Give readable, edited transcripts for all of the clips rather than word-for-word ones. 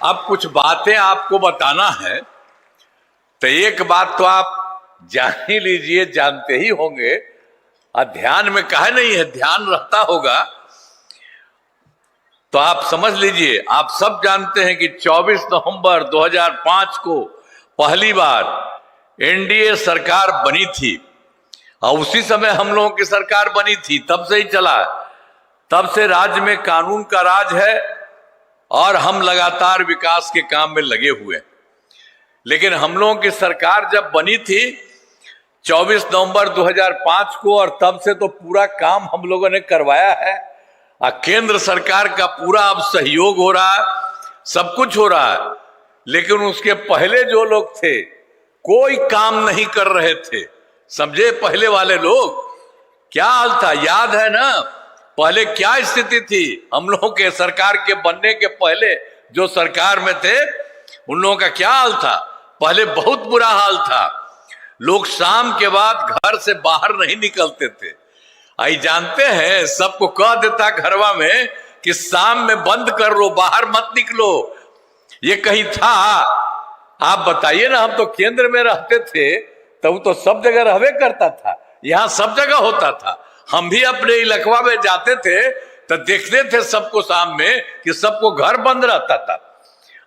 अब कुछ बातें आपको बताना है, तो एक बात तो आप जान ही लीजिए, जानते ही होंगे, ध्यान में काहे नहीं है, ध्यान रहता होगा तो आप समझ लीजिए। आप सब जानते हैं कि 24 नवंबर 2005 को पहली बार एनडीए सरकार बनी थी और उसी समय हम लोगों की सरकार बनी थी, तब से ही चला, तब से राज्य में कानून का राज है और हम लगातार विकास के काम में लगे हुए हैं। लेकिन हम लोगों की सरकार जब बनी थी 24 नवंबर 2005 को, और तब से तो पूरा काम हम लोगों ने करवाया है और केंद्र सरकार का पूरा अब सहयोग हो रहा है, सब कुछ हो रहा है। लेकिन उसके पहले जो लोग थे कोई काम नहीं कर रहे थे, समझे। पहले वाले लोग क्या हाल था, याद है ना, पहले क्या स्थिति थी हम लोगों के सरकार के बनने के पहले जो सरकार में थे उन लोगों का क्या हाल था। पहले बहुत बुरा हाल था, लोग शाम के बाद घर से बाहर नहीं निकलते थे। आई जानते हैं, सबको कह देता घरवा में कि शाम में बंद कर लो, बाहर मत निकलो, ये कहीं था। आप बताइए ना, हम तो केंद्र में रहते थे तब तो सब जगह रहवे करता था, यहां सब जगह होता था। हम भी अपने इलाका में जाते थे तो देखते थे सबको शाम में कि सबको घर बंद रहता था।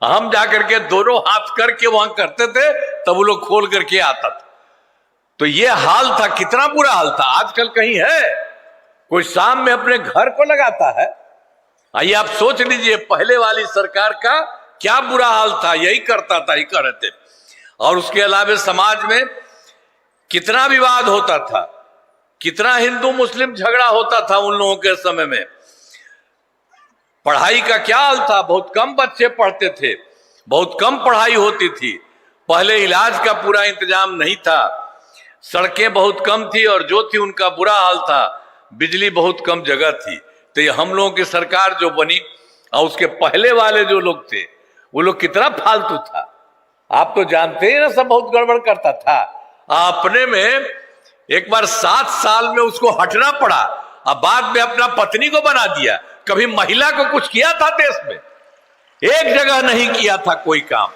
हम जाकर के दोनों हाथ करके वहां करते थे, तब वो लोग खोल करके आता था। तो ये हाल था, कितना बुरा हाल था। आजकल कहीं है कोई शाम में अपने घर को लगाता है। आइए आप सोच लीजिए पहले वाली सरकार का क्या बुरा हाल था, यही करता था, ही कर रहे थे। और उसके अलावा समाज में कितना विवाद होता था, कितना हिंदू मुस्लिम झगड़ा होता था उन लोगों के समय में। पढ़ाई का क्या हाल था, बहुत कम बच्चे पढ़ते थे, बहुत कम पढ़ाई होती थी। पहले इलाज का पूरा इंतजाम नहीं था, सड़कें बहुत कम थी और जो थी उनका बुरा हाल था, बिजली बहुत कम जगह थी। तो ये हम लोगों की सरकार जो बनी और उसके पहले वाले जो लोग थे वो लोग कितना फालतू था, आप तो जानते हैं ना, सब बहुत गड़बड़ करता था। अपने में एक बार 7 साल में उसको हटना पड़ा और बाद में अपना पत्नी को बना दिया। कभी महिला को कुछ किया था देश में? एक जगह नहीं किया था कोई काम।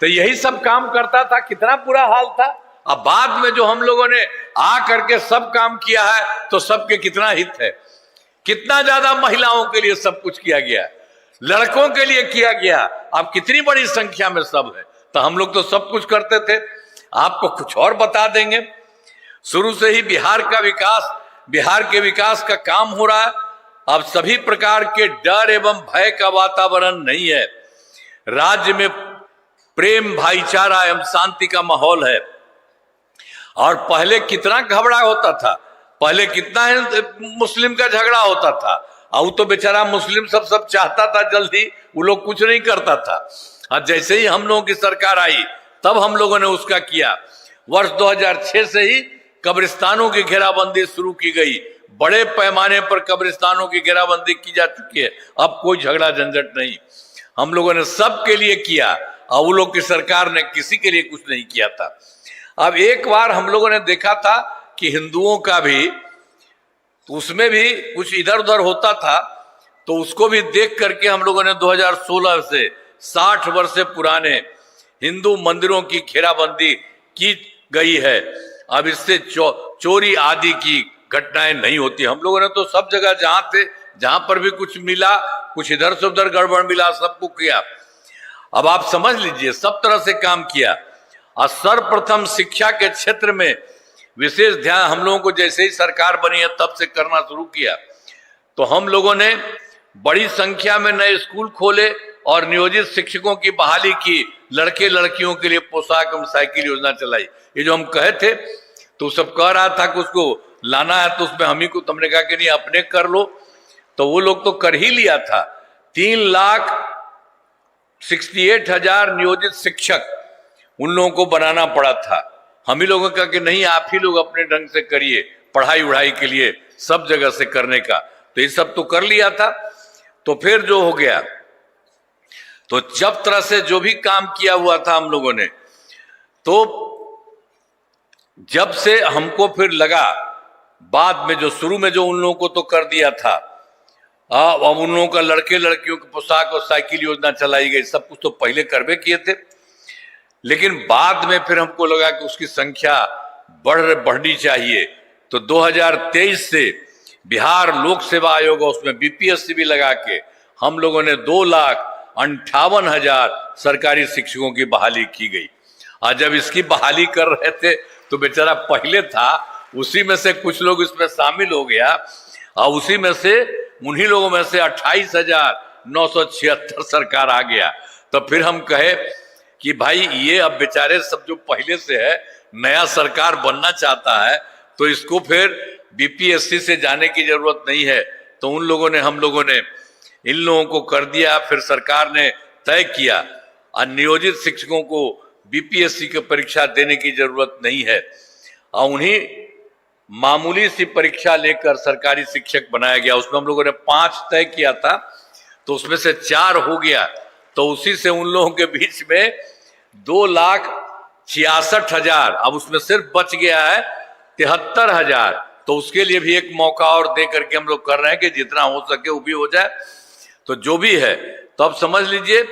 तो यही सब काम करता था, कितना बुरा हाल था। अब बाद में जो हम लोगों ने आ करके सब काम किया है तो सबके कितना हित है, कितना ज्यादा महिलाओं के लिए सब कुछ किया गया, लड़कों के लिए किया गया। अब कितनी बड़ी संख्या में सब है। तो हम लोग तो सब कुछ करते थे। आपको कुछ और बता देंगे, शुरू से ही बिहार का विकास, बिहार के विकास का काम हो रहा है। अब सभी प्रकार के डर एवं भय का वातावरण नहीं है, राज्य में प्रेम, भाईचारा एवं शांति का माहौल है। और पहले कितना घबरा होता था, पहले कितना मुस्लिम का झगड़ा होता था, और तो बेचारा मुस्लिम सब चाहता था जल्दी, वो लोग कुछ नहीं करता था। और जैसे ही हम लोगों की सरकार आई तब हम लोगों ने उसका किया। वर्ष 2006 से ही कब्रिस्तानों की घेराबंदी शुरू की गई, बड़े पैमाने पर कब्रिस्तानों की घेराबंदी की जा चुकी है। अब कोई झगड़ा झंझट नहीं, हम लोगों ने सबके लिए किया और वो लोग की सरकार ने किसी के लिए कुछ नहीं किया था। अब एक बार हम लोगों ने देखा था कि हिंदुओं का भी, तो उसमें भी कुछ इधर उधर होता था, तो उसको भी देख करके हम लोगों ने 2016 से 60 वर्ष से पुराने हिंदू मंदिरों की घेराबंदी की गई है। अब इससे चोरी आदि की घटनाएं नहीं होती। हम लोगों ने तो सब जगह जहां थे, जहां पर भी कुछ मिला, कुछ इधर से उधर गड़बड़ मिला, सबको किया। अब आप समझ लीजिए सब तरह से काम किया। और सर्वप्रथम शिक्षा के क्षेत्र में विशेष ध्यान हम लोगों को जैसे ही सरकार बनी है तब से करना शुरू किया। तो हम लोगों ने बड़ी संख्या में नए स्कूल खोले और नियोजित शिक्षकों की बहाली की, लड़के लड़कियों के लिए पोशाक एवं साइकिल योजना चलाई। ये जो हम कहे थे तो सब कह रहा था कि उसको लाना है, तो उसमें हम ही को, तुमने कहा कि नहीं अपने कर लो, तो वो लोग तो कर ही लिया था। 3,68,000 नियोजित शिक्षक उन लोगों को बनाना पड़ा था। हम ही लोगों का कि नहीं आप ही लोग अपने ढंग से करिए, पढ़ाई उढ़ाई के लिए सब जगह से करने का, तो ये सब तो कर लिया था। तो फिर जो हो गया, तो जब तरह से जो भी काम किया हुआ था हम लोगों ने, तो जब से हमको फिर लगा बाद में, जो शुरू में जो उन लोगों को तो कर दिया था, अब उन लोगों का लड़के लड़कियों की पोशाक और साइकिल योजना चलाई गई, सब कुछ तो पहले करवे किए थे। लेकिन बाद में फिर हमको लगा कि उसकी संख्या बढ़नी चाहिए, तो 2023 से बिहार लोक सेवा आयोग और उसमें बीपीएससी भी लगा के हम लोगों ने 2,58,000 सरकारी शिक्षकों की बहाली की गई। और जब इसकी बहाली कर रहे थे तो बेचारा पहले था, उसी में से कुछ लोग इसमें शामिल हो गया और उसी में से उन्हीं लोगों में से 28,976 सरकार आ गया। तो फिर हम कहे कि भाई ये अब बेचारे सब जो पहले से है, नया सरकार बनना चाहता है तो इसको फिर बीपीएससी से जाने की जरूरत नहीं है। तो उन लोगों ने, हम लोगों ने इन लोगों को कर दिया। फिर सरकार ने तय किया और नियोजित शिक्षकों को बीपीएससी की परीक्षा देने की जरूरत नहीं है और उन्हीं मामूली सी परीक्षा लेकर सरकारी शिक्षक बनाया गया। उसमें हम लोगों ने 5 तय किया था, तो उसमें से 4 हो गया। तो उसी से उन लोगों के बीच में 2,66,000, अब उसमें सिर्फ बच गया है 73,000। तो उसके लिए भी एक मौका और दे करके हम लोग कर रहे हैं कि जितना हो सके वो भी हो जाए। तो जो भी है, तो अब समझ लीजिए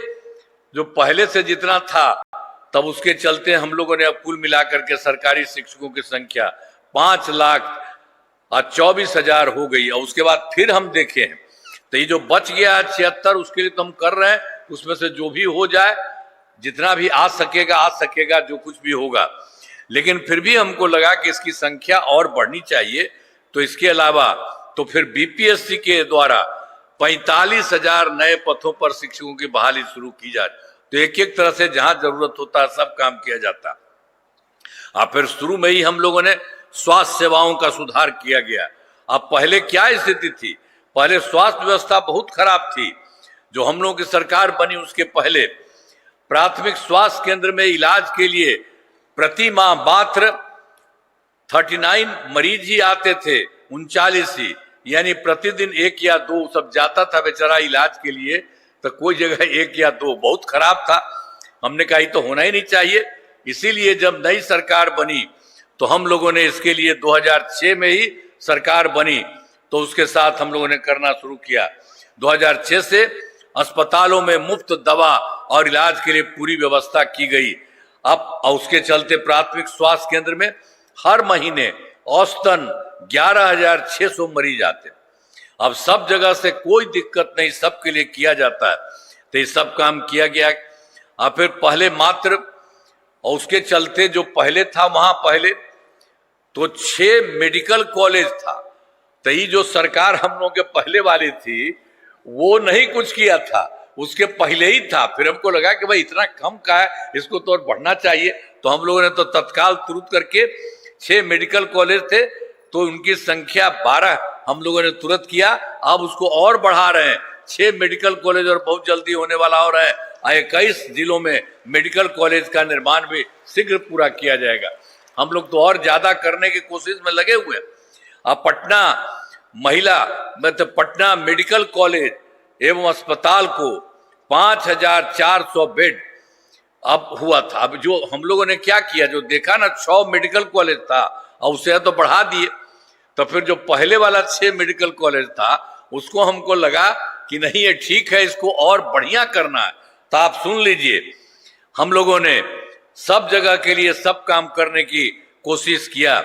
जो पहले से जितना था, तब उसके चलते हम लोगों ने अब कुल मिलाकर के सरकारी शिक्षकों की संख्या 5,24,000 हो गई। और उसके बाद फिर हम देखें तो ये जो बच गया है 76, उसके लिए तो हम कर रहे हैं, उसमें से जो भी हो जाए, जितना भी आ सकेगा, जो कुछ भी होगा। लेकिन फिर भी हमको लगा कि इसकी संख्या और बढ़नी चाहिए। तो इसके अलावा तो फिर बीपीएससी के द्वारा 45,000 नए पदों पर शिक्षकों की बहाली शुरू की जाए। तो एक एक तरह से जहां जरूरत होता है सब काम किया जाता। और फिर शुरू में ही हम लोगों ने स्वास्थ्य सेवाओं का सुधार किया गया। अब पहले क्या स्थिति थी, पहले स्वास्थ्य व्यवस्था बहुत खराब थी। जो हम लोगों की सरकार बनी उसके पहले प्राथमिक स्वास्थ्य केंद्र में इलाज के लिए प्रति माह मात्र 39 मरीज ही आते थे, 39 ही, यानी प्रतिदिन 1 या 2 सब जाता था बेचारा इलाज के लिए। तो कोई जगह 1 या 2, बहुत खराब था। हमने कहा ये तो होना ही नहीं चाहिए। इसीलिए जब नई सरकार बनी तो हम लोगों ने इसके लिए 2006 में ही सरकार बनी, तो उसके साथ हम लोगों ने करना शुरू किया। 2006 से अस्पतालों में मुफ्त दवा और इलाज के लिए पूरी व्यवस्था की गई। अब उसके चलते प्राथमिक स्वास्थ्य केंद्र में हर महीने औसतन 11,600 मरीज आते। अब सब जगह से कोई दिक्कत नहीं, सबके लिए किया जाता है। तो ये सब काम किया गया। और फिर पहले मात्र, और उसके चलते जो पहले था वहां पहले तो 6 मेडिकल कॉलेज था। तो ये जो सरकार हम लोगों के पहले वाली थी वो नहीं कुछ किया था, उसके पहले ही था। फिर हमको लगा कि भाई इतना कम का है, इसको तो और बढ़ना चाहिए। तो हम लोगों ने तो तत्काल तुरंत करके 6 मेडिकल कॉलेज थे तो उनकी संख्या 12 हम लोगों ने तुरंत किया। अब उसको और बढ़ा रहे हैं, 6 मेडिकल कॉलेज और बहुत जल्दी होने वाला हो रहा है। 21 जिलों में मेडिकल कॉलेज का निर्माण भी शीघ्र पूरा किया जाएगा। हम लोग तो और ज्यादा करने की कोशिश में लगे हुए हैं। अब पटना पटना मेडिकल कॉलेज एवं अस्पताल को 5,400 बेड अब हुआ था। अब जो हम लोगों ने क्या किया, जो देखा ना 6 मेडिकल कॉलेज था और उसे तो बढ़ा दिए। तो फिर जो पहले वाला 6 मेडिकल कॉलेज था उसको हमको लगा कि नहीं ये ठीक है, इसको और बढ़िया करना है। तो आप सुन लीजिए, हम लोगों ने सब जगह के लिए सब काम करने की कोशिश किया।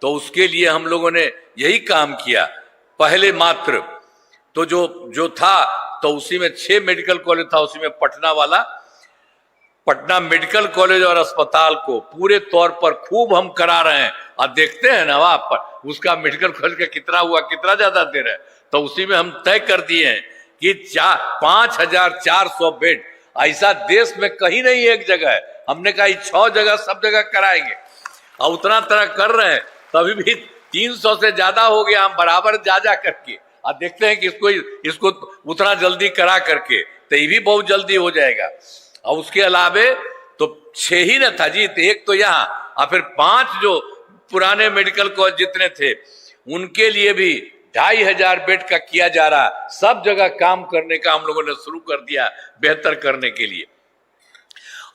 तो उसके लिए हम लोगों ने यही काम किया। पहले मात्र तो जो था तो उसी में 6 मेडिकल कॉलेज था, उसी में पटना मेडिकल कॉलेज और अस्पताल को पूरे तौर पर खूब हम करा रहे हैं। और देखते हैं ना वहां पर उसका मेडिकल कॉलेज का कितना हुआ, कितना ज्यादा दे रहे हैं। तो उसी में हम तय कर दिए हैं कि 5,400 बेड, ऐसा देश में कहीं नहीं एक जगह है। हमने कहा 6 जगह सब जगह कराएंगे और उतना तरह कर रहे हैं। तभी भी 300 से ज्यादा हो गया, हम बराबर जा करके और देखते हैं कि इसको उतना जल्दी करा करके, तो ये भी बहुत जल्दी हो जाएगा। और उसके अलावे तो 6 ही न था जी, तो एक तो यहाँ और फिर 5 जो पुराने मेडिकल कॉलेज जितने थे उनके लिए भी 2,500 बेड का किया जा रहा। सब जगह काम करने का हम लोगों ने शुरू कर दिया बेहतर करने के लिए।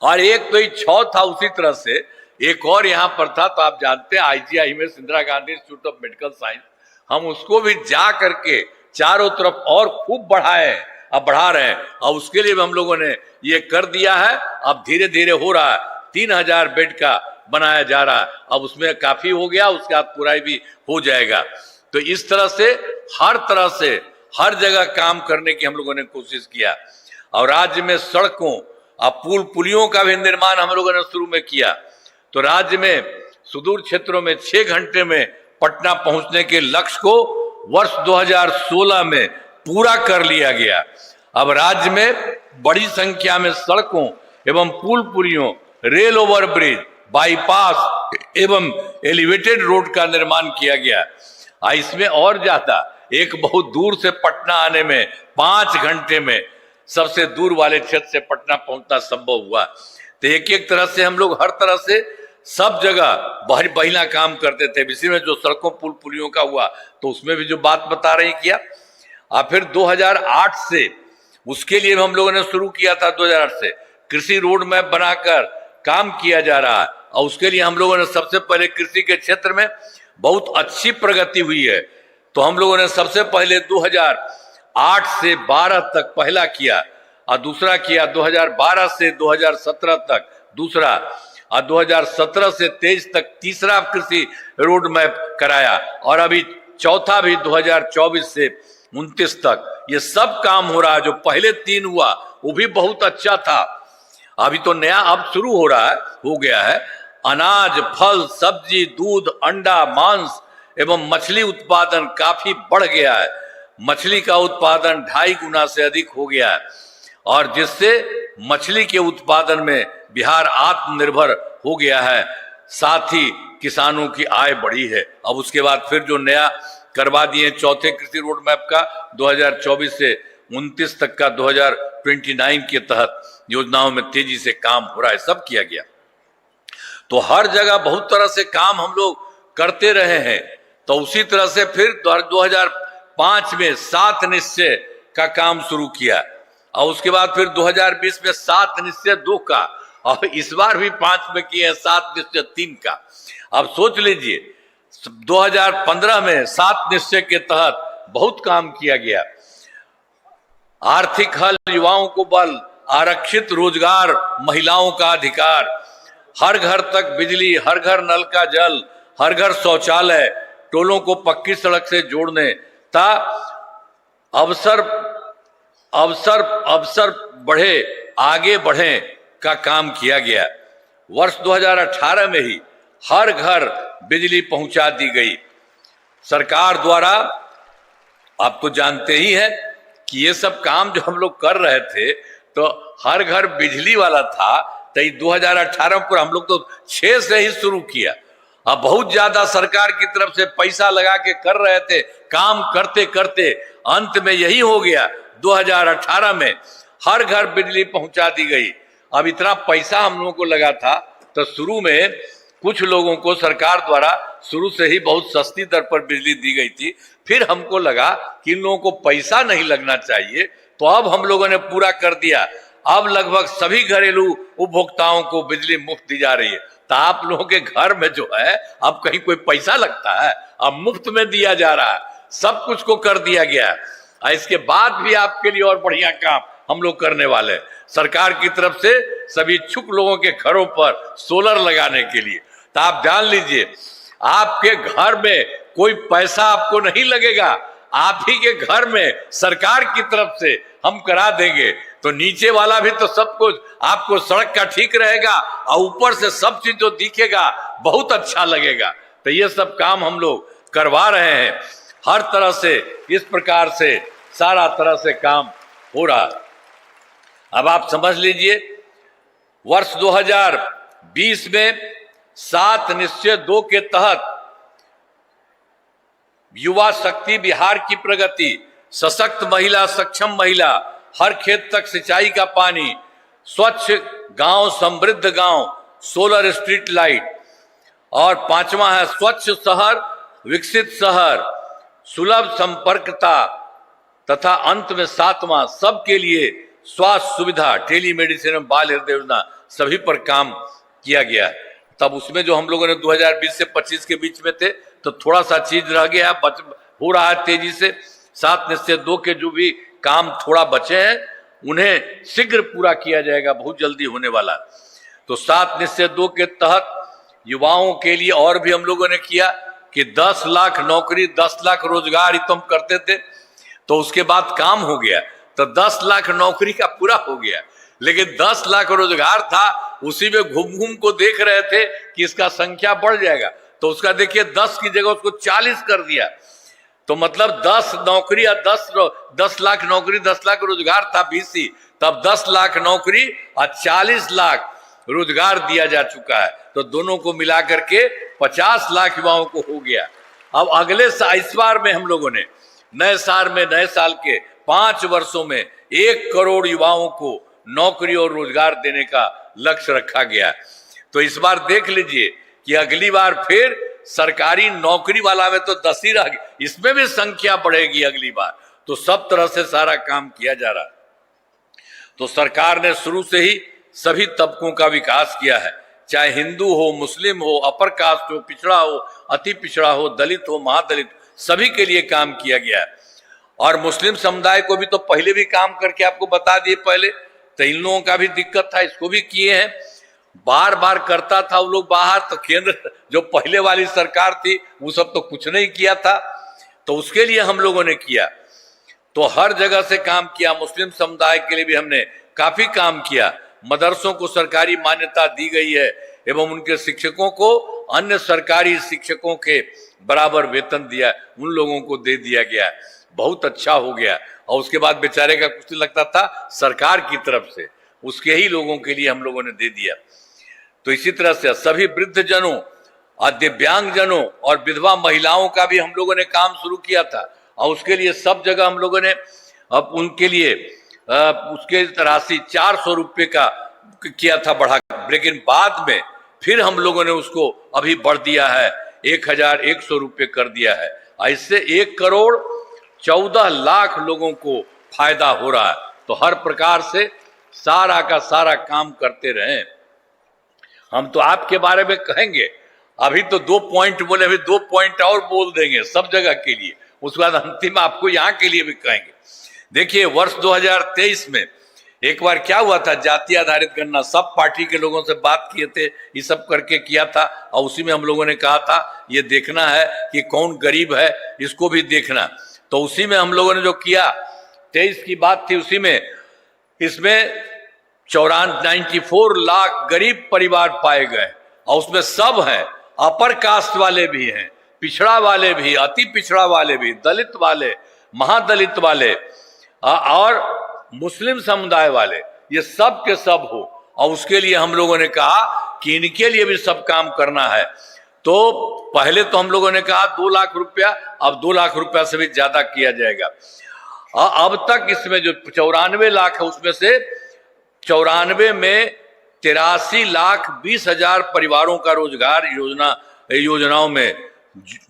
और एक तो 6 था, उसी तरह से एक और यहाँ पर था। तो आप जानते हैं IGI में Indira Gandhi institute of medical science, हम उसको भी जा करके चारों तरफ और खूब बढ़ाए, अब बढ़ा रहे हैं। और उसके लिए भी हम लोगों ने ये कर दिया है। अब धीरे धीरे हो रहा है, 3000 बेड का बनाया जा रहा है। अब उसमें काफी हो गया, उसके बाद पूरा भी हो जाएगा। तो इस तरह से हर जगह काम करने की हम लोगों ने कोशिश किया। और राज्य में सड़कों और पुल पुलियों का भी निर्माण हम लोगों ने शुरू में किया। तो राज्य में सुदूर क्षेत्रों में 6 घंटे में पटना पहुंचने के लक्ष्य को वर्ष 2016 में पूरा कर लिया गया। अब राज्य में बड़ी संख्या में सड़कों एवं पुल पुलियों, रेल ओवर ब्रिज, बाईपास एवं एलिवेटेड रोड का निर्माण किया गया। इसमें और ज्यादा, एक बहुत दूर से पटना आने में 5 घंटे में सबसे दूर वाले क्षेत्र से पटना पहुंचना संभव हुआ। तो एक एक तरह से हम लोग हर तरह से सब जगह बहिना काम करते थे। इसी में जो सड़कों पुल पुलियों का हुआ तो उसमें भी जो बात बता रही किया। और फिर 2008 से उसके लिए हम लोगों ने शुरू किया था। 2008 से कृषि रोड मैप बनाकर काम किया जा रहा है। और उसके लिए हम लोगों ने सबसे पहले कृषि के क्षेत्र में बहुत अच्छी प्रगति हुई है। तो हम लोगों ने सबसे पहले 2008 से 12 तक पहला किया, और दूसरा किया 2012 से 2017 तक दूसरा, और 2017 से 23 तक तीसरा कृषि रोड मैप कराया। और अभी चौथा भी 2024 से 29 तक ये सब काम हो रहा है। जो पहले 3 हुआ वो भी बहुत अच्छा था, अभी तो नया अब शुरू हो रहा है, हो गया है। अनाज, फल, सब्जी, दूध, अंडा, मांस एवं मछली उत्पादन काफी बढ़ गया है। मछली का उत्पादन 2.5 गुना से अधिक हो गया है, और जिससे मछली के उत्पादन में बिहार आत्मनिर्भर हो गया है। साथ ही किसानों की आय बढ़ी है। अब उसके बाद फिर जो नया करवा दिए चौथे कृषि रोड मैप का 2024 से 29 तक का 2029 के तहत योजनाओं में तेजी से काम हो रहा है, सब किया गया। तो हर जगह बहुत तरह से काम हम लोग करते रहे हैं। तो उसी तरह से फिर 2005 में 7 निश्चय का काम शुरू किया, और उसके बाद फिर 2020 में 7 निश्चय 2 का, और इस बार भी 5 में किए 7 निश्चय 3 का। अब सोच लीजिए 2015 में 7 निश्चय के तहत बहुत काम किया गया। आर्थिक हल, युवाओं को बल, आरक्षित रोजगार, महिलाओं का अधिकार, हर घर तक बिजली, हर घर नल का जल, हर घर शौचालय, टोलों को पक्की सड़क से जोड़ने ता अवसर बढ़े, आगे बढ़े का काम किया गया। वर्ष 2018 में ही हर घर बिजली पहुंचा दी गई सरकार द्वारा। आप तो जानते ही हैं कि ये सब काम जो हम लोग कर रहे थे तो हर घर बिजली वाला था। तो 2018 पर हम लोग तो 6 से ही शुरू किया। अब बहुत ज्यादा सरकार की तरफ से पैसा लगा के कर रहे थे, काम करते करते अंत में यही हो गया। 2018 में हर घर बिजली पहुंचा दी गई। अब इतना पैसा हम लोगों को लगा था, तो शुरू में कुछ लोगों को सरकार द्वारा शुरू से ही बहुत सस्ती दर पर बिजली दी गई थी। फिर हमको लगा कि इन लोगों को पैसा नहीं लगना चाहिए, तो अब हम लोगों ने पूरा कर दिया। अब लगभग सभी घरेलू उपभोक्ताओं को बिजली मुफ्त दी जा रही है। तो आप लोगों के घर में जो है अब कहीं कोई पैसा लगता है, अब मुफ्त में दिया जा रहा है, सब कुछ को कर दिया गया है। इसके बाद भी आपके लिए और बढ़िया काम हम लोग करने वाले हैं। सरकार की तरफ से सभी इच्छुक लोगों के घरों पर सोलर लगाने के लिए। तो आप जान लीजिए आपके घर में कोई पैसा आपको नहीं लगेगा, आप ही के घर में सरकार की तरफ से हम करा देंगे। तो नीचे वाला भी तो सब कुछ आपको सड़क का ठीक रहेगा, और ऊपर से सब चीज जो दिखेगा बहुत अच्छा लगेगा। तो ये सब काम हम लोग करवा रहे हैं। हर तरह से इस प्रकार से सारा तरह से काम हो रहा। अब आप समझ लीजिए वर्ष 2020 में 7 निश्चय 2 के तहत युवा शक्ति, बिहार की प्रगति, सशक्त महिला, सक्षम महिला, हर खेत तक सिंचाई का पानी, स्वच्छ गांव, समृद्ध गांव, सोलर स्ट्रीट लाइट, और 5वां है स्वच्छ शहर, विकसित शहर, सुलभ संपर्कता, तथा अंत में 7वां सबके लिए स्वास्थ्य सुविधा, टेलीमेडिसिन एवं बाल हृदय योजना, सभी पर काम किया गया। तब उसमें जो हम लोगों ने 2020 से 25 के बीच में थे तो थोड़ा सा चीज रह गया, हो रहा है तेजी से। 7 निश्चय 2 के जो भी काम थोड़ा बचे हैं उन्हें शीघ्र पूरा किया जाएगा, बहुत जल्दी होने वाला। तो 7 निश्चय 2 के तहत युवाओं के लिए और भी हम लोगों ने किया कि 10 लाख नौकरी, 10 लाख रोजगार ही तो हम करते थे, तो उसके बाद काम हो गया, तो 10 लाख नौकरी का पूरा हो गया, लेकिन 10 लाख रोजगार था, उसी में घूम घूम को देख रहे थे कि इसका संख्या बढ़ जाएगा, तो उसका देखिए 10 की जगह उसको 40 कर दिया। तो मतलब 10 नौकरी या 10 लाख नौकरी, 10 लाख रोजगार था बीसी, तब 10 लाख नौकरी और 40 लाख रोजगार दिया जा चुका है, तो दोनों को मिला करके 50 लाख युवाओं को हो गया। अब अगले इस बार में हम लोगों ने नए साल के 5 वर्षों में 1 करोड़ युवाओं को नौकरी और रोजगार देने का लक्ष्य रखा गया। तो इस बार देख लीजिए कि अगली बार फिर सरकारी नौकरी वाला में तो 10 ही रह गए, इसमें भी संख्या बढ़ेगी अगली बार। तो सब तरह से सारा काम किया जा रहा है। तो सरकार ने शुरू से ही सभी तबकों का विकास किया है, चाहे हिंदू हो, मुस्लिम हो, अपर कास्ट हो, पिछड़ा हो, अति पिछड़ा हो, दलित हो, महादलित, सभी के लिए काम किया गया है। और मुस्लिम समुदाय को भी तो पहले भी काम करके आपको बता दिए पहले, तो इन लोगों का भी दिक्कत था, इसको भी किए हैं। बार बार करता था वो लोग बाहर, तो केंद्र जो पहले वाली सरकार थी वो सब तो कुछ नहीं किया था, तो उसके लिए हम लोगों ने किया। तो हर जगह से काम किया, मुस्लिम समुदाय के लिए भी हमने काफी काम किया। मदरसों को सरकारी मान्यता दी गई है एवं उनके शिक्षकों को अन्य सरकारी शिक्षकों के बराबर वेतन दिया, उन लोगों को दे दिया गया, बहुत अच्छा हो गया। और उसके बाद बेचारे का कुछ नहीं लगता था, सरकार की तरफ से उसके ही लोगों के लिए हम लोगों ने दे दिया। तो इसी तरह से सभी वृद्ध जनों और दिव्यांग जनों और विधवा महिलाओं का भी हम लोगों ने काम शुरू किया था, और उसके लिए सब जगह हम लोगों ने अब उनके लिए उसके राशि 400 रुपये का किया था बढ़ा, लेकिन बाद में फिर हम लोगों ने उसको अभी बढ़ दिया है, 1100 रुपये कर दिया है। इससे 1 करोड़ 14 लाख लोगों को फायदा हो रहा है। तो हर प्रकार से सारा का सारा काम करते रहें। हम तो आपके बारे में कहेंगे, अभी तो 2 पॉइंट बोले, अभी 2 पॉइंट और बोल देंगे सब जगह के लिए, उसके बाद अंतिम आपको यहाँ के लिए भी कहेंगे। देखिए वर्ष 2023 में एक बार क्या हुआ था, जाति आधारित गणना, सब पार्टी के लोगों से बात किए थे, ये सब करके किया था, और उसी में हम लोगों ने कहा था ये देखना है कि कौन गरीब है, इसको भी देखना। तो उसी में हम लोगों ने जो किया, 23 की बात थी, उसी में इसमें 94 लाख गरीब परिवार पाए गए, और उसमें सब हैं, अपर कास्ट वाले भी हैं, पिछड़ा वाले भी, अति पिछड़ा वाले भी, दलित वाले, महादलित वाले और मुस्लिम समुदाय वाले, ये सब के सब हो। और उसके लिए हम लोगों ने कहा कि इनके लिए भी सब काम करना है। तो पहले तो हम लोगों ने कहा 2 लाख रुपया, अब 2 लाख रुपया से भी ज्यादा किया जाएगा। अब तक इसमें जो 94 लाख है, उसमें से 94 में 83 लाख 20 हजार परिवारों का रोजगार योजनाओं में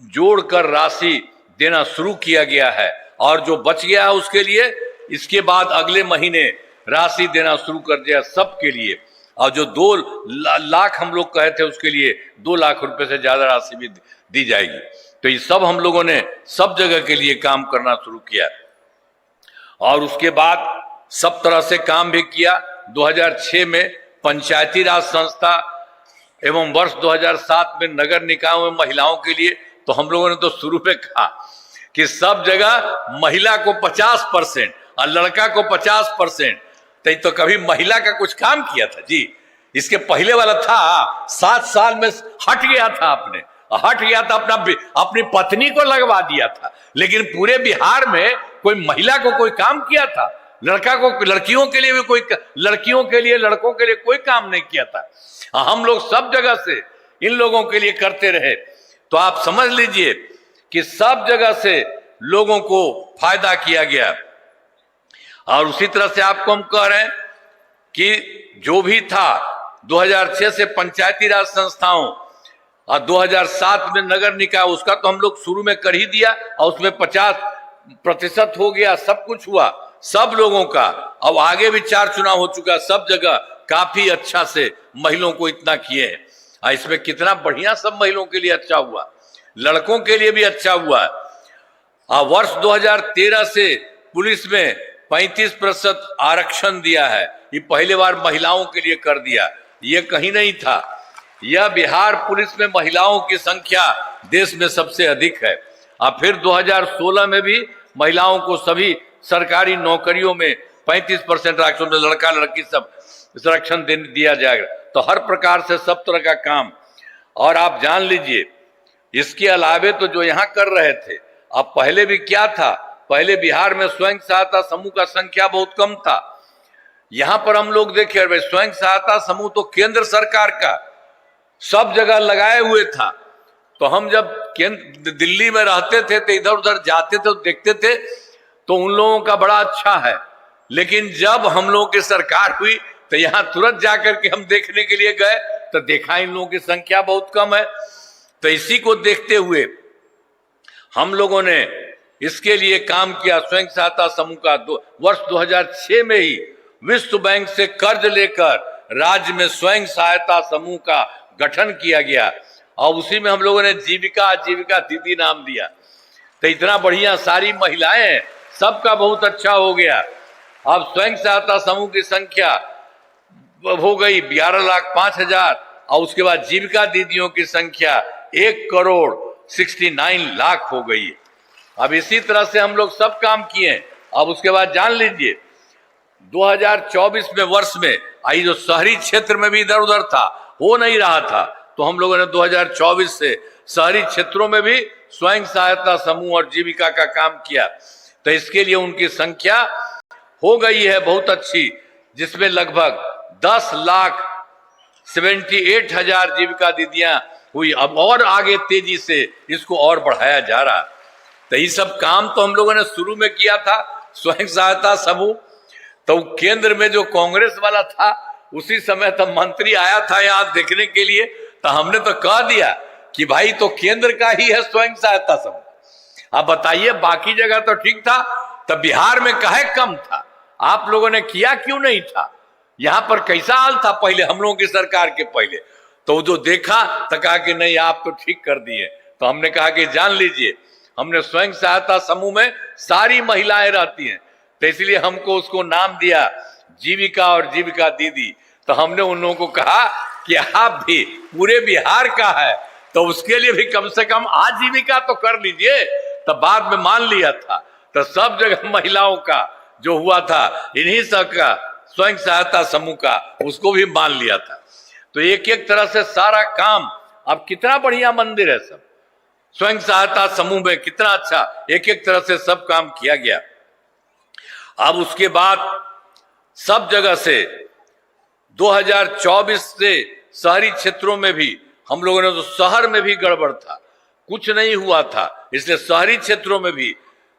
जोड़कर राशि देना शुरू किया गया है, और जो बच गया है उसके लिए इसके बाद अगले महीने राशि देना शुरू कर दिया सबके लिए। और जो 2 लाख हम लोग कहे थे उसके लिए 2 लाख रुपए से ज्यादा राशि भी दी जाएगी। तो ये सब हम लोगों ने सब जगह के लिए काम करना शुरू किया, और उसके बाद सब तरह से काम भी किया। 2006 में पंचायती राज संस्था एवं वर्ष 2007 में नगर निकायों में महिलाओं के लिए, तो हम लोगों ने तो शुरू में कहा कि सब जगह महिला को 50% और लड़का को 50%। तो कभी महिला का कुछ काम किया था जी? इसके पहले वाला था 7 साल में हट गया था, हट गया था, अपनी पत्नी को लगवा दिया था, लेकिन पूरे बिहार में कोई महिला को कोई काम किया था? लड़का को, लड़कियों के लिए भी कोई, लड़कियों के लिए, लड़कों के लिए कोई काम नहीं किया था। हम लोग सब जगह से इन लोगों के लिए करते रहे। तो आप समझ लीजिए कि सब जगह से लोगों को फायदा किया गया। और उसी तरह से आपको हम कह रहे हैं कि जो भी था 2006 से पंचायती राज संस्थाओं और 2007 में नगर निकाय, उसका तो हम लोग शुरू में कर ही दिया, और उसमें 50% हो गया, सब कुछ हुआ सब लोगों का। अब आगे भी 4 चुनाव हो चुका, सब जगह काफी अच्छा से महिलाओं को इतना किए हैं। इसमें कितना बढ़िया सब महिलाओं के लिए अच्छा हुआ, लड़कों के लिए भी अच्छा हुआ। वर्ष 2013 से पुलिस में 35% आरक्षण दिया है। ये पहली बार महिलाओं के लिए कर दिया, ये कहीं नहीं था। यह बिहार पुलिस में महिलाओं की संख्या देश में सबसे अधिक है। अब फिर 2016 में भी महिलाओं को सभी सरकारी नौकरियों में 35% आरक्षण, लड़का लड़की सब आरक्षण दिया जाएगा। तो हर प्रकार से सब तरह का काम। और आप जान लीजिए, इसके अलावे तो जो यहाँ कर रहे थे, अब पहले भी क्या था, पहले बिहार में स्वयं सहायता समूह का संख्या बहुत कम था। यहाँ पर हम लोग देखे स्वयं सहायता समूह तो केंद्र सरकार का सब जगह लगाए हुए था। तो हम जब दिल्ली में रहते थे तो इधर उधर जाते थे तो देखते थे तो उन लोगों का बड़ा अच्छा है, लेकिन जब हम लोगों की सरकार हुई तो यहाँ तुरंत जाकर के हम देखने के लिए गए तो देखा इन लोगों की संख्या बहुत कम है। तो इसी को देखते हुए हम लोगों ने इसके लिए काम किया। स्वयं सहायता समूह का वर्ष 2006 में ही विश्व बैंक से कर्ज लेकर राज्य में स्वयं सहायता समूह का गठन किया गया और उसी में हम लोगों ने जीविका आजीविका दीदी नाम दिया। तो इतना बढ़िया सारी महिलाएं, सबका बहुत अच्छा हो गया। अब स्वयं सहायता समूह की संख्या हो गई 11,05,000 और उसके बाद जीविका दीदियों की संख्या 1,69,00,000 हो गई। अब इसी तरह से हम लोग सब काम किए। अब उसके बाद जान लीजिए 2024 में वर्ष में आई जो शहरी क्षेत्र में भी इधर उधर था, हो नहीं रहा था, तो हम लोगों ने 2024 से शहरी क्षेत्रों में भी स्वयं सहायता समूह और जीविका का काम किया। तो इसके लिए उनकी संख्या हो गई है बहुत अच्छी, जिसमें लगभग 10,78,000 जीविका दीदियां हुई। अब और आगे तेजी से इसको और बढ़ाया जा रहा। तो ये सब काम तो हम लोगों ने शुरू में किया था स्वयं सहायता समूह। तो केंद्र में जो कांग्रेस वाला था उसी समय तो मंत्री आया था यहाँ देखने के लिए, तो हमने तो कह दिया कि भाई तो केंद्र का ही है स्वयं सहायता समूह। आप बताइए, बाकी जगह तो ठीक था, तो बिहार में काहे कम था? आप लोगों ने किया क्यों नहीं था? यहाँ पर कैसा हाल था पहले हम लोगों की सरकार के पहले? तो जो देखा तो कहा कि नहीं आप तो ठीक कर दिए। तो हमने कहा कि जान लीजिए, हमने स्वयं सहायता समूह में सारी महिलाएं रहती हैं, तो इसलिए हमको उसको नाम दिया जीविका और जीविका दीदी। तो हमने उन लोगों को कहा कि आप भी पूरे बिहार का है तो उसके लिए भी कम से कम आजीविका तो कर लीजिए। तो बाद में मान लिया था, तो सब जगह महिलाओं का जो हुआ था, इन्हीं सब का स्वयं सहायता समूह का, उसको भी मान लिया था। तो एक एक तरह से सारा काम, अब कितना बढ़िया मंदिर है सब स्वयं सहायता समूह में, कितना अच्छा एक एक तरह से सब काम किया गया। अब उसके बाद सब जगह से 2024 से शहरी क्षेत्रों में भी हम लोगों ने, तो शहर में भी गड़बड़ था, कुछ नहीं हुआ था, इसलिए शहरी क्षेत्रों में भी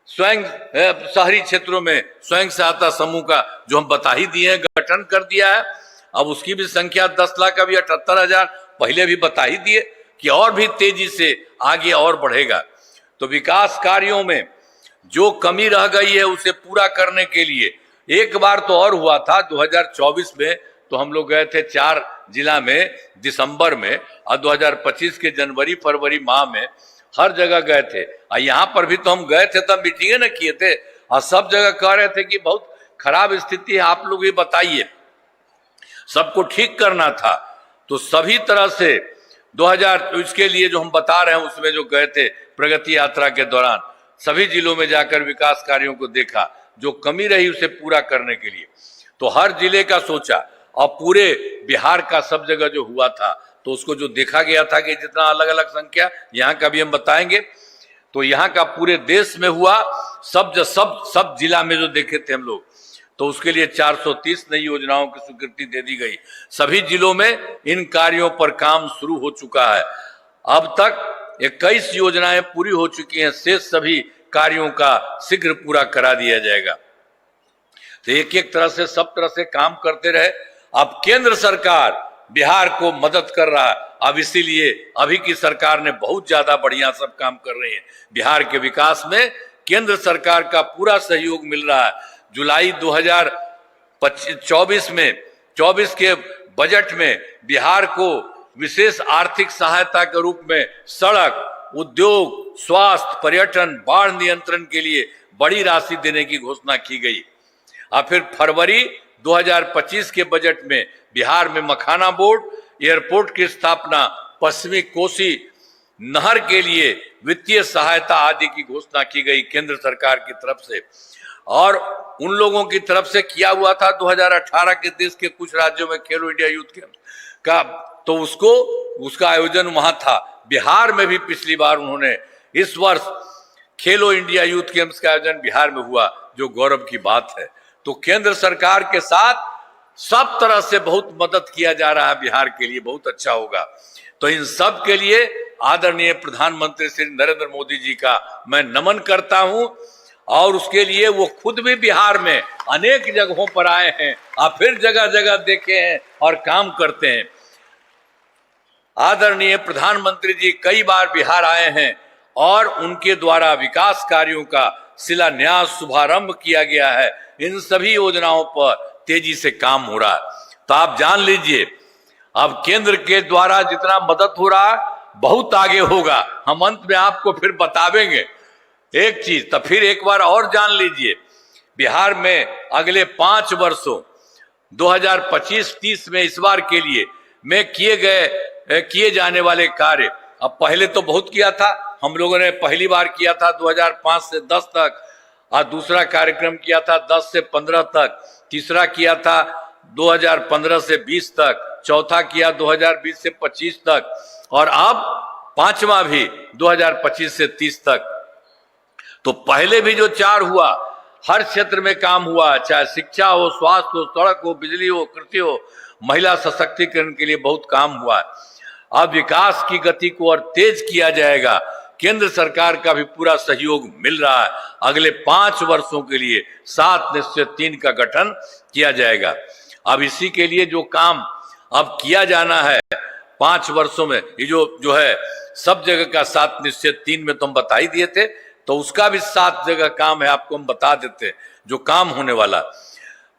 शहरी क्षेत्रों में स्वयं सहायता समूह का जो हम बता ही दिए गठन कर दिया है। अब उसकी भी संख्या 10 लाख का भी 78,000 पहले भी बता ही दिए कि और भी तेजी से आगे और बढ़ेगा। तो विकास कार्यों में जो कमी रह गई है उसे पूरा करने के लिए एक बार तो और हुआ था 2024 में, तो हम लोग गए थे 4 जिला में दिसंबर में, और 2025 के जनवरी फरवरी माह में हर जगह गए थे। और यहाँ पर भी तो हम गए थे, तब मीटिंगें न किए थे और सब जगह कह रहे थे कि बहुत खराब स्थिति है, आप लोग ये बताइए, सबको ठीक करना था। तो सभी तरह से 2000 इसके लिए जो हम बता रहे हैं उसमें जो गए थे प्रगति यात्रा के दौरान सभी जिलों में जाकर विकास कार्यों को देखा, जो कमी रही उसे पूरा करने के लिए तो हर जिले का सोचा, और पूरे बिहार का सब जगह जो हुआ था तो उसको जो देखा गया था कि जितना अलग अलग संख्या, यहाँ का भी हम बताएंगे, तो यहाँ का पूरे देश में हुआ, सब जिला में जो देखे थे हम लोग, तो उसके लिए 430 नई योजनाओं की स्वीकृति दे दी गई। सभी जिलों में इन कार्यों पर काम शुरू हो चुका है। अब तक 21 योजनाएं पूरी हो चुकी हैं, शेष सभी कार्यों का शीघ्र पूरा करा दिया जाएगा। तो एक एक तरह से सब तरह से काम करते रहे। अब केंद्र सरकार बिहार को मदद कर रहा है, अब इसीलिए अभी की सरकार ने बहुत ज्यादा बढ़िया सब काम कर रही है। बिहार के विकास में केंद्र सरकार का पूरा सहयोग मिल रहा है। जुलाई 2024 के बजट में बिहार को विशेष आर्थिक सहायता के रूप में सड़क, उद्योग, स्वास्थ्य, पर्यटन, बाढ़ नियंत्रण के लिए बड़ी राशि देने की घोषणा की गई। और फिर फरवरी 2025 के बजट में बिहार में मखाना बोर्ड, एयरपोर्ट की स्थापना, पश्चिमी कोसी नहर के लिए वित्तीय सहायता आदि की घोषणा की गई केंद्र सरकार की तरफ से। और उन लोगों की तरफ से किया हुआ था 2018 के देश के कुछ राज्यों में खेलो इंडिया यूथ गेम्स का, तो उसका आयोजन वहां था। बिहार में भी पिछली बार उन्होंने, इस वर्ष खेलो इंडिया यूथ गेम्स का आयोजन बिहार में हुआ, जो गौरव की बात है। तो केंद्र सरकार के साथ सब तरह से बहुत मदद किया जा रहा है बिहार के लिए, बहुत अच्छा होगा। तो इन सब के लिए आदरणीय प्रधानमंत्री श्री नरेंद्र मोदी जी का मैं नमन करता हूं। और उसके लिए वो खुद भी बिहार में अनेक जगहों पर आए हैं और फिर जगह जगह देखे हैं और काम करते हैं। आदरणीय प्रधानमंत्री जी कई बार बिहार आए हैं और उनके द्वारा विकास कार्यों का शिलान्यास, शुभारंभ किया गया है। इन सभी योजनाओं पर तेजी से काम हो रहा है। तो आप जान लीजिए, अब केंद्र के द्वारा जितना मदद हो रहा है बहुत आगे होगा। हम अंत में आपको फिर बतावेंगे एक चीज, तो फिर एक बार और जान लीजिए, बिहार में अगले 5 वर्षों 2025-30 में इस बार के लिए में किए जाने वाले कार्य, अब पहले तो बहुत किया था, हम लोगों ने पहली बार किया था 2005 से 10 तक, और दूसरा कार्यक्रम किया था 10 से 15 तक, तीसरा किया था 2015 से 20 तक, चौथा किया 2020 से 25 तक, और अब पांचवा भी 2025 से 30 तक। तो पहले भी जो 4 हुआ, हर क्षेत्र में काम हुआ, चाहे शिक्षा हो, स्वास्थ्य हो, सड़क हो, बिजली हो, कृषि हो, महिला सशक्तिकरण के लिए बहुत काम हुआ। अब विकास की गति को और तेज किया जाएगा। केंद्र सरकार का भी पूरा सहयोग मिल रहा है। अगले 5 वर्षों के लिए 7/3 का गठन किया जाएगा। अब इसी के लिए जो काम अब किया जाना है 5 वर्षों में, ये जो है सब जगह का 7/3 में तो हम बता ही दिए थे, तो उसका भी 7 जगह काम है, आपको हम बता देते जो काम होने वाला।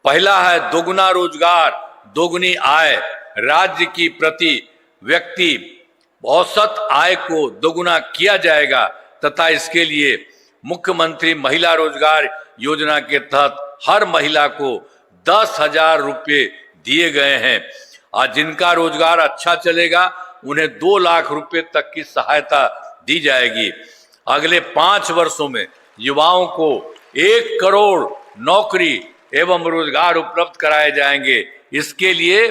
पहला है दोगुना रोजगार, दोगुनी आय। राज्य की प्रति व्यक्ति औसत आय को दोगुना किया जाएगा तथा इसके लिए मुख्यमंत्री महिला रोजगार योजना के तहत हर महिला को 10,000 रुपये दिए गए हैं। और जिनका रोजगार अच्छा चलेगा उन्हें 2 लाख रुपए तक की सहायता दी जाएगी। अगले 5 वर्षों में युवाओं को 1 करोड़ नौकरी एवं रोजगार उपलब्ध कराए जाएंगे। इसके लिए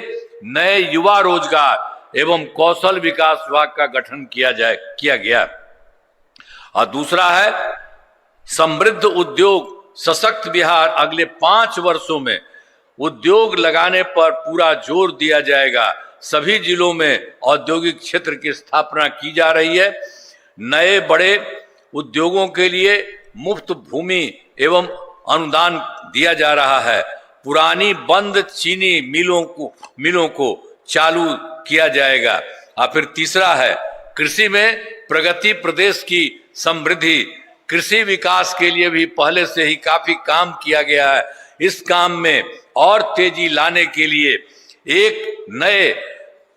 नए युवा रोजगार एवं कौशल विकास विभाग का गठन किया गया। और दूसरा है समृद्ध उद्योग सशक्त बिहार। अगले 5 वर्षों में उद्योग लगाने पर पूरा जोर दिया जाएगा। सभी जिलों में औद्योगिक क्षेत्र की स्थापना की जा रही है। नए बड़े उद्योगों के लिए मुफ्त भूमि एवं अनुदान दिया जा रहा है। पुरानी बंद चीनी मिलों को चालू किया जाएगा। और फिर तीसरा है कृषि में प्रगति, प्रदेश की समृद्धि। कृषि विकास के लिए भी पहले से ही काफी काम किया गया है। इस काम में और तेजी लाने के लिए एक नए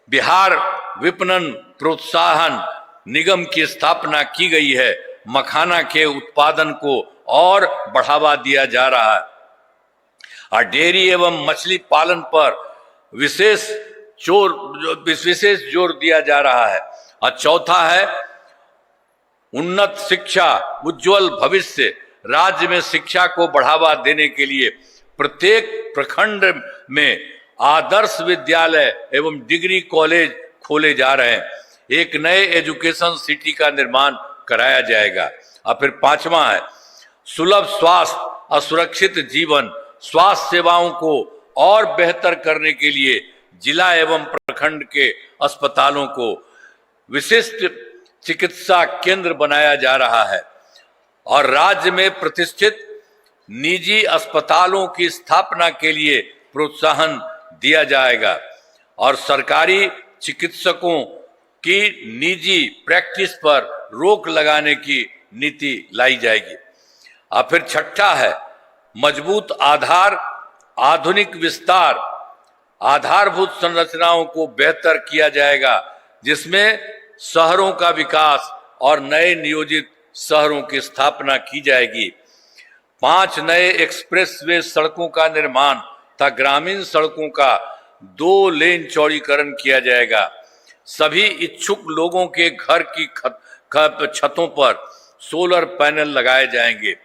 बिहार विपणन प्रोत्साहन निगम की स्थापना की गई है। मखाना के उत्पादन को और बढ़ावा दिया जा रहा है और डेयरी एवं मछली पालन पर विशेष जोर दिया जा रहा है। और चौथा है उन्नत शिक्षा, उज्जवल भविष्य। राज्य में शिक्षा को बढ़ावा देने के लिए प्रत्येक प्रखंड में आदर्श विद्यालय एवं डिग्री कॉलेज खोले जा रहे हैं। एक नए एजुकेशन सिटी का निर्माण कराया जाएगा। और फिर पांचवा है सुलभ स्वास्थ्य और सुरक्षित जीवन। स्वास्थ्य सेवाओं को और बेहतर करने के लिए जिला एवं प्रखंड के अस्पतालों को विशिष्ट चिकित्सा केंद्र बनाया जा रहा है और राज्य में प्रतिष्ठित निजी अस्पतालों की स्थापना के लिए प्रोत्साहन दिया जाएगा और सरकारी चिकित्सकों की निजी प्रैक्टिस पर रोक लगाने की नीति लाई जाएगी। और फिर छठा है मजबूत आधार, आधुनिक विस्तार। आधारभूत संरचनाओं को बेहतर किया जाएगा जिसमें शहरों का विकास और नए नियोजित शहरों की स्थापना की जाएगी। 5 नए एक्सप्रेसवे सड़कों का निर्माण तथा ग्रामीण सड़कों का 2 लेन चौड़ीकरण किया जाएगा। सभी इच्छुक लोगों के घर की छतों पर सोलर पैनल लगाए जाएंगे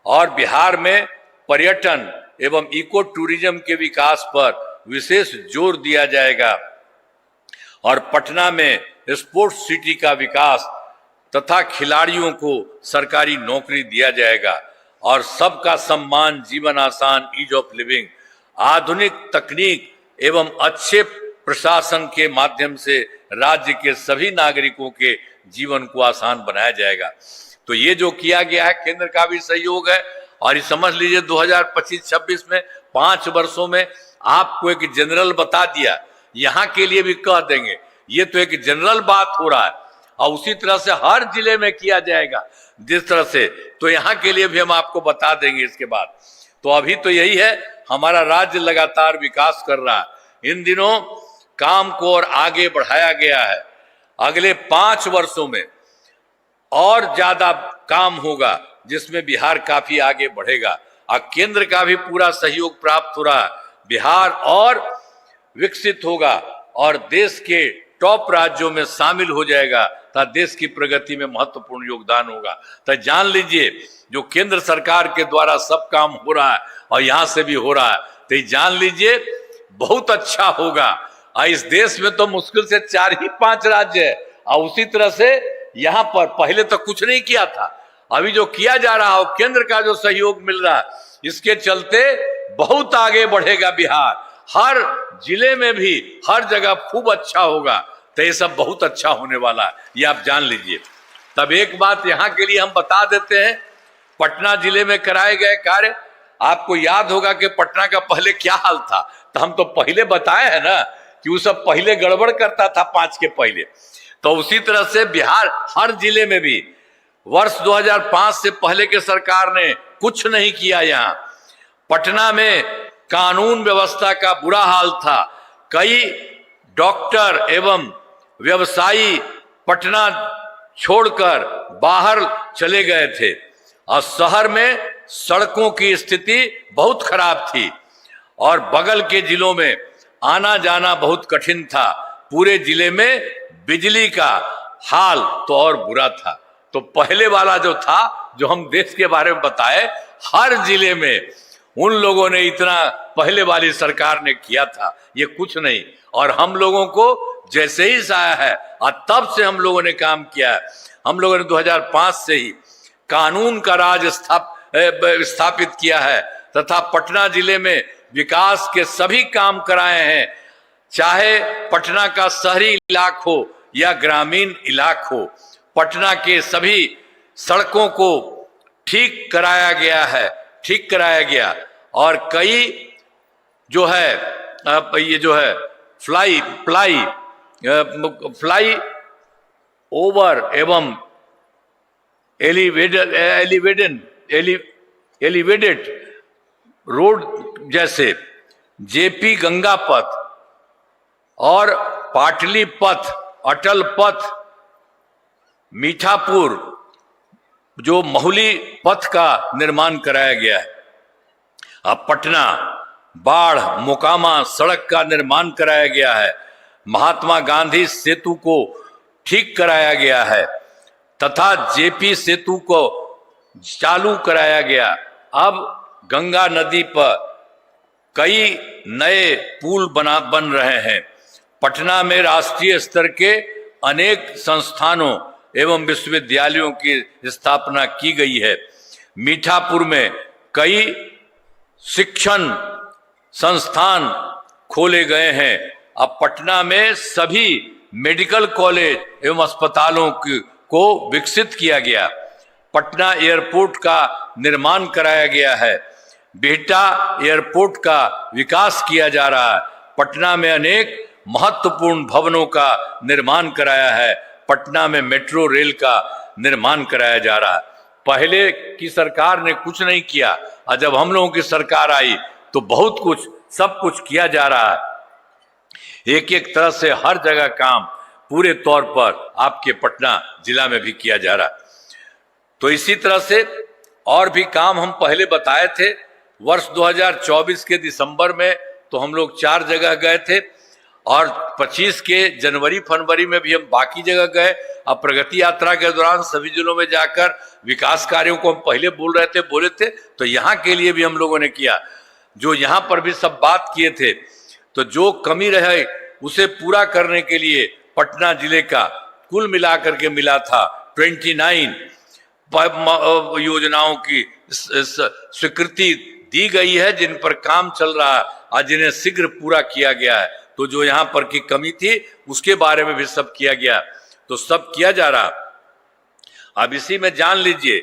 और बिहार में पर्यटन एवं इको टूरिज्म के विकास पर विशेष जोर दिया जाएगा और पटना में स्पोर्ट्स सिटी का विकास तथा खिलाड़ियों को सरकारी नौकरी दिया जाएगा और सबका सम्मान, जीवन आसान, ईज ऑफ लिविंग, आधुनिक तकनीक एवं अच्छे प्रशासन के माध्यम से राज्य के सभी नागरिकों के जीवन को आसान बनाया जाएगा। तो ये जो किया गया है केंद्र का भी सहयोग है और ये समझ लीजिए 2025-26 में 5 वर्षों में आपको एक जनरल बता दिया, यहाँ के लिए भी कह देंगे। ये तो एक जनरल बात हो रहा है और उसी तरह से हर जिले में किया जाएगा जिस तरह से, तो यहाँ के लिए भी हम आपको बता देंगे इसके बाद। तो अभी तो यही है, हमारा राज्य लगातार विकास कर रहा है। इन दिनों काम को और आगे बढ़ाया गया है। अगले 5 वर्षों में और ज्यादा काम होगा जिसमें बिहार काफी आगे बढ़ेगा और केंद्र का भी पूरा सहयोग प्राप्त हो रहा है। बिहार और विकसित होगा और देश के टॉप राज्यों में शामिल हो जाएगा तथा देश की प्रगति में महत्वपूर्ण योगदान होगा। तो जान लीजिए जो केंद्र सरकार के द्वारा सब काम हो रहा है और यहाँ से भी हो रहा है, तो ये जान लीजिए बहुत अच्छा होगा। इस देश में तो मुश्किल से 4 ही 5 राज्य है और उसी तरह से यहाँ पर पहले तो कुछ नहीं किया था, अभी जो किया जा रहा है केंद्र का जो सहयोग मिल रहा है, इसके चलते बहुत आगे बढ़ेगा बिहार। हर जिले में भी हर जगह खूब अच्छा होगा। तो ये सब बहुत अच्छा होने वाला है, ये आप जान लीजिए। तब एक बात यहाँ के लिए हम बता देते हैं, पटना जिले में कराए गए कार्य, आपको याद होगा कि पटना का पहले क्या हाल था, तो हम तो पहले बताए हैं ना कि वो सब पहले गड़बड़ करता था 5 के पहले। तो उसी तरह से बिहार हर जिले में भी वर्ष 2005 से पहले के सरकार ने कुछ नहीं किया। यहाँ पटना में कानून व्यवस्था का बुरा हाल था, कई डॉक्टर एवं व्यवसायी पटना छोड़कर बाहर चले गए थे और शहर में सड़कों की स्थिति बहुत खराब थी और बगल के जिलों में आना जाना बहुत कठिन था। पूरे जिले में बिजली का हाल तो और बुरा था। तो पहले वाला जो था, जो हम देश के बारे में बताए, हर जिले में उन लोगों ने इतना पहले वाली सरकार ने किया था, ये कुछ नहीं। और हम लोगों को जैसे ही आया है और तब से हम लोगों ने काम किया है। हम लोगों ने 2005 से ही कानून का राज स्थापित किया है तथा पटना जिले में विकास के सभी काम कराए हैं, चाहे पटना का शहरी इलाका हो या ग्रामीण इलाका हो। पटना के सभी सड़कों को ठीक कराया गया और कई जो है ये जो है फ्लाई ओवर एवं एलिवेटेड रोड जैसे जेपी गंगा पथ और पाटली पथ, अटल पथ, मीठापुर जो महुली पथ का निर्माण कराया गया है। अब पटना बाढ़ मोकामा सड़क का निर्माण कराया गया है। महात्मा गांधी सेतु को ठीक कराया गया है तथा जेपी सेतु को चालू कराया गया। अब गंगा नदी पर कई नए पुल बन रहे हैं। पटना में राष्ट्रीय स्तर के अनेक संस्थानों एवं विश्वविद्यालयों की स्थापना की गई है। मीठापुर में कई शिक्षण संस्थान खोले गए हैं। अब पटना में सभी मेडिकल कॉलेज एवं अस्पतालों को विकसित किया गया। पटना एयरपोर्ट का निर्माण कराया गया है। बिहटा एयरपोर्ट का विकास किया जा रहा है। पटना में अनेक महत्वपूर्ण भवनों का निर्माण कराया है। पटना में मेट्रो रेल का निर्माण कराया जा रहा है। पहले की सरकार ने कुछ नहीं किया और जब हम लोगों की सरकार आई तो बहुत कुछ, सब कुछ किया जा रहा है। एक एक तरह से हर जगह काम पूरे तौर पर आपके पटना जिला में भी किया जा रहा। तो इसी तरह से और भी काम हम पहले बताए थे। वर्ष 2024 के दिसंबर में तो हम लोग 4 जगह गए थे और 25 के जनवरी फरवरी में भी हम बाकी जगह गए। अब प्रगति यात्रा के दौरान सभी जिलों में जाकर विकास कार्यों को हम पहले बोले थे तो यहाँ के लिए भी हम लोगों ने किया। जो यहाँ पर भी सब बात किए थे, तो जो कमी रहे उसे पूरा करने के लिए पटना जिले का कुल मिलाकर के मिला था 29 योजनाओं की स्वीकृति दी गई है, जिन पर काम चल रहा है और जिन्हें शीघ्र पूरा किया गया है। तो जो यहाँ पर की कमी थी उसके बारे में भी सब किया गया, तो सब किया जा रहा। अब इसी में जान लीजिए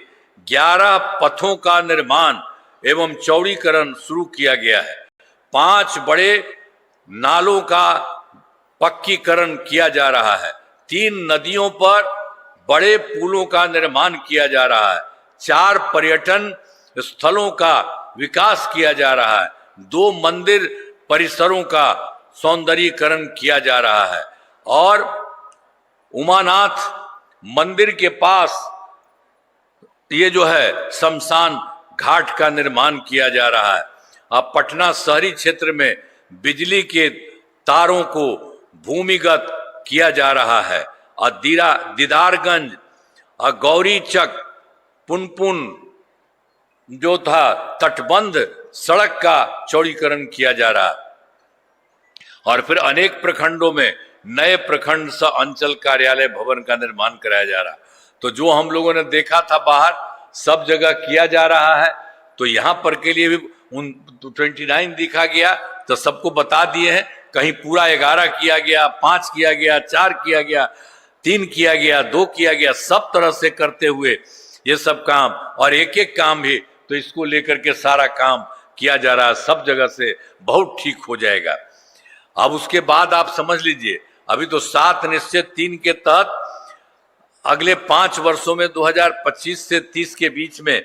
11 पथों का निर्माण एवं चौड़ीकरण शुरू किया गया है। 5 बड़े नालों का पक्कीकरण किया जा रहा है। 3 नदियों पर बड़े पुलों का निर्माण किया जा रहा है। 4 पर्यटन स्थलों का विकास किया जा रहा है। 2 मंदिर परिसरों का सौंदर्यीकरण किया जा रहा है और उमानाथ मंदिर के पास ये जो है शमशान घाट का निर्माण किया जा रहा है। अब पटना शहरी क्षेत्र में बिजली के तारों को भूमिगत किया जा रहा है और दीदारगंज और गौरीचक पुनपुन जो था तटबंध सड़क का चौड़ीकरण किया जा रहा है और फिर अनेक प्रखंडों में नए प्रखंड सह अंचल कार्यालय भवन का निर्माण कराया जा रहा। तो जो हम लोगों ने देखा था बाहर सब जगह किया जा रहा है, तो यहाँ पर के लिए भी 29 दिखा गया तो सबको बता दिए हैं। कहीं पूरा 11 किया गया, 5 किया गया, 4 किया गया, 3 किया गया, 2 किया गया, सब तरह से करते हुए ये सब काम और एक एक काम भी तो इसको लेकर के सारा काम किया जा रहा है। सब जगह से बहुत ठीक हो जाएगा। अब उसके बाद आप समझ लीजिए अभी तो 7 निश्चय 3 के तहत अगले 5 वर्षों में 2025 से 30 के बीच में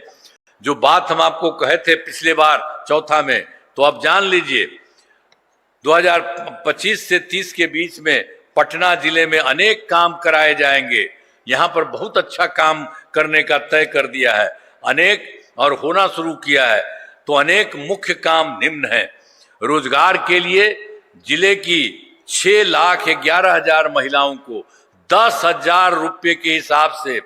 जो बात हम आपको कहे थे पिछले बार चौथा में, तो अब जान लीजिए 2025 से 30 के बीच में पटना जिले में अनेक काम कराए जाएंगे। यहाँ पर बहुत अच्छा काम करने का तय कर दिया है अनेक और होना शुरू किया है। तो अनेक मुख्य काम निम्न हैं। रोजगार के लिए जिले की 6,11,000 महिलाओं को 10,000 रुपये के हिसाब से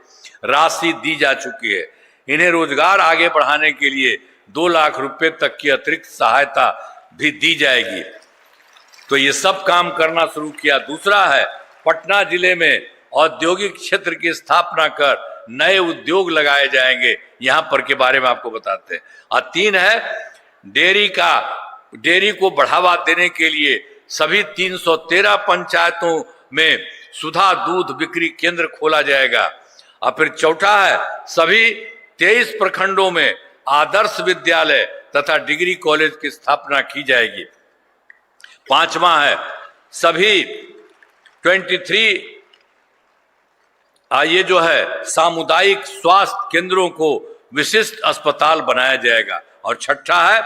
राशि दी जा चुकी है। इन्हें रोजगार आगे बढ़ाने के लिए 2 लाख रुपए तक की अतिरिक्त सहायता भी दी जाएगी। तो ये सब काम करना शुरू किया। दूसरा है पटना जिले में औद्योगिक क्षेत्र की स्थापना कर नए उद्योग लगाए जाएंगे, यहाँ पर के बारे में आपको बताते हैं। और 3 है डेयरी को बढ़ावा देने के लिए सभी 313 पंचायतों में सुधा दूध बिक्री केंद्र खोला जाएगा। और फिर चौथा है सभी 23 प्रखंडों में आदर्श विद्यालय तथा डिग्री कॉलेज की स्थापना की जाएगी। 5वां है सभी 23 ये जो है सामुदायिक स्वास्थ्य केंद्रों को विशिष्ट अस्पताल बनाया जाएगा। और 6ठा है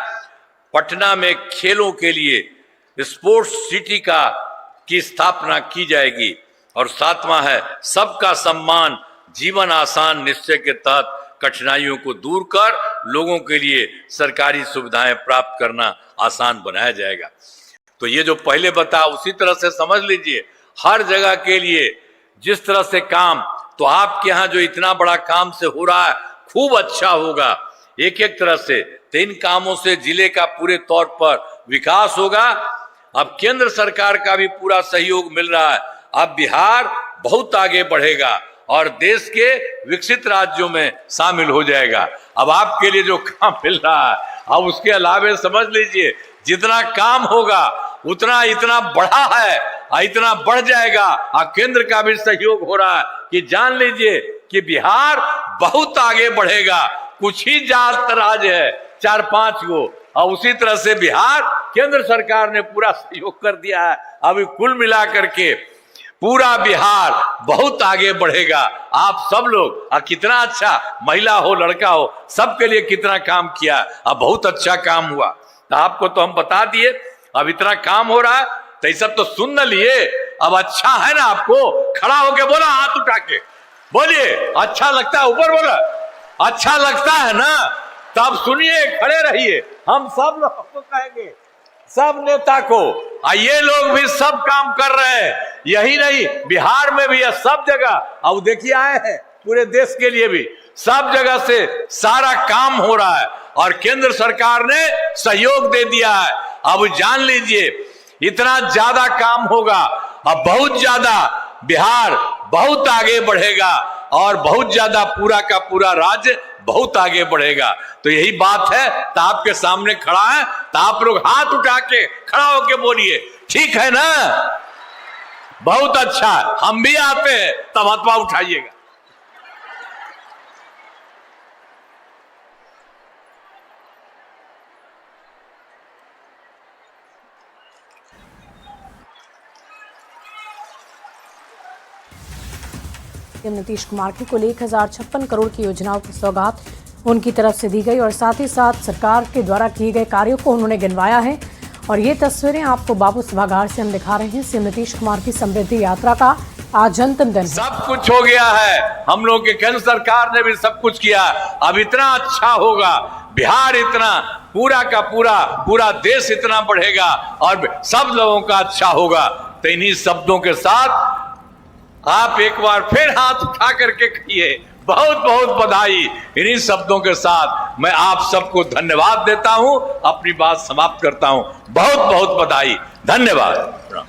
पटना में खेलों के लिए स्पोर्ट्स सिटी की स्थापना की जाएगी। और 7वां है सबका सम्मान जीवन आसान निश्चय के तहत कठिनाइयों को दूर कर लोगों के लिए सरकारी सुविधाएं प्राप्त करना आसान बनाया जाएगा। तो ये जो पहले बता उसी तरह से समझ लीजिए हर जगह के लिए जिस तरह से काम, तो आपके यहाँ जो इतना बड़ा काम से हो रहा है खूब अच्छा होगा एक एक तरह से। तो इन कामों से जिले का पूरे तौर पर विकास होगा। अब केंद्र सरकार का भी पूरा सहयोग मिल रहा है। अब बिहार बहुत आगे बढ़ेगा और देश के विकसित राज्यों में शामिल हो जाएगा। अब आपके लिए जो काम मिल रहा है अब उसके अलावे समझ लीजिए जितना काम होगा उतना इतना बढ़ा है और इतना बढ़ जाएगा। और केंद्र का भी सहयोग हो रहा है कि जान लीजिए कि बिहार बहुत आगे बढ़ेगा। कुछ ही जात राज है 4-5 गो और उसी तरह से बिहार केंद्र सरकार ने पूरा सहयोग कर दिया है। अभी कुल मिला करके पूरा बिहार बहुत आगे बढ़ेगा। आप सब लोग कितना अच्छा महिला हो लड़का हो सबके लिए कितना काम किया, अब बहुत अच्छा काम हुआ। तो आपको तो हम बता दिए। अब इतना काम हो रहा है तो ये सब तो सुन न लिए अब अच्छा है ना आपको? खड़ा होके बोला, हाथ उठा के बोलिए, अच्छा लगता है? ऊपर बोला, अच्छा लगता है ना? तब सुनिए, खड़े रहिए, हम सब लोग को कहेंगे, सब नेता को। ये लोग भी सब काम कर रहे हैं, यही नहीं बिहार में भी है, सब जगह। अब देखिए आए हैं पूरे देश के लिए भी, सब जगह से सारा काम हो रहा है और केंद्र सरकार ने सहयोग दे दिया है। अब जान लीजिए, इतना ज्यादा काम होगा, अब बहुत ज्यादा बिहार बहुत आगे बढ़ेगा और बहुत ज्यादा पूरा का पूरा राज्य बहुत आगे बढ़ेगा। तो यही बात है, तो आपके सामने खड़ा है, तो आप लोग हाथ उठा के खड़ा होके बोलिए, ठीक है ना? बहुत अच्छा, हम भी आते हैं, तब हाथ पांव उठाइएगा। नीतीश कुमार की कुल 1056 करोड़ की योजनाओं की सौगात उनकी तरफ से दी गई और साथ ही साथ सरकार के द्वारा किए गए कार्यों को उन्होंने गिनवाया है। और ये तस्वीरें आपको बाबू सभागार से हम दिखा रहे हैं। सीएम नीतीश कुमार की समृद्धि यात्रा का आज अंतिम दिन। सब कुछ हो गया है, हम लोग के केंद्र सरकार ने भी सब कुछ किया। अब इतना अच्छा होगा, बिहार इतना पूरा का पूरा देश इतना बढ़ेगा और सब लोगों का अच्छा होगा। तो इन्हीं शब्दों के साथ आप एक बार फिर हाथ उठा करके कहिए, बहुत बहुत बधाई। इन्हीं शब्दों के साथ मैं आप सबको धन्यवाद देता हूं, अपनी बात समाप्त करता हूं। बहुत बहुत बधाई, धन्यवाद।